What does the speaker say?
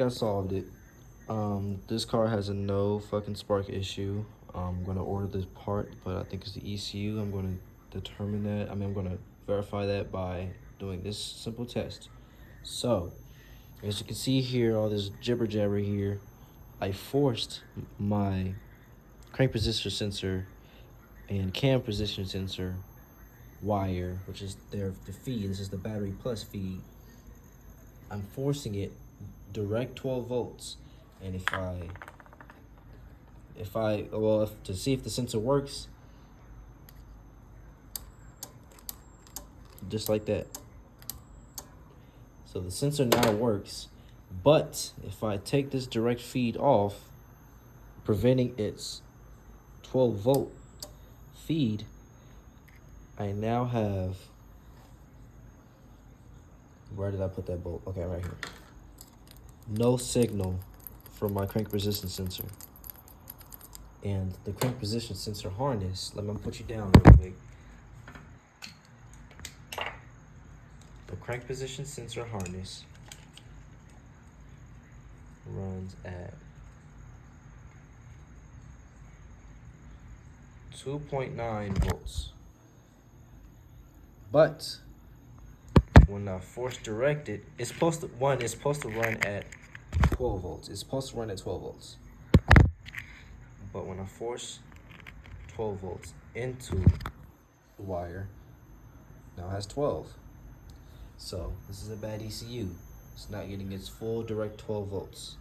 I solved it. This car has a no fucking spark issue. I'm gonna order this part, but I think it's the ECU. I'm gonna determine that. I'm gonna verify that by doing this simple test. So, as you can see here, all this jibber jabber here, I forced my crank position sensor and cam position sensor wire, which is the feed. This is the battery plus feed. I'm forcing it direct 12 volts, and to see if the sensor works, just like that. So the sensor now works, but if I take this direct feed off, preventing its 12 volt feed, I now have, where did I put that bolt? Okay, right here. No signal from my crank resistance sensor. And the crank position sensor harness, let me put you down real quick. The crank position sensor harness runs at 2.9 volts. But when I force direct it, it's supposed to run at 12 volts. It's supposed to run at 12 volts. But when I force 12 volts into the wire, now it has 12. So this is a bad ECU. It's not getting its full direct 12 volts.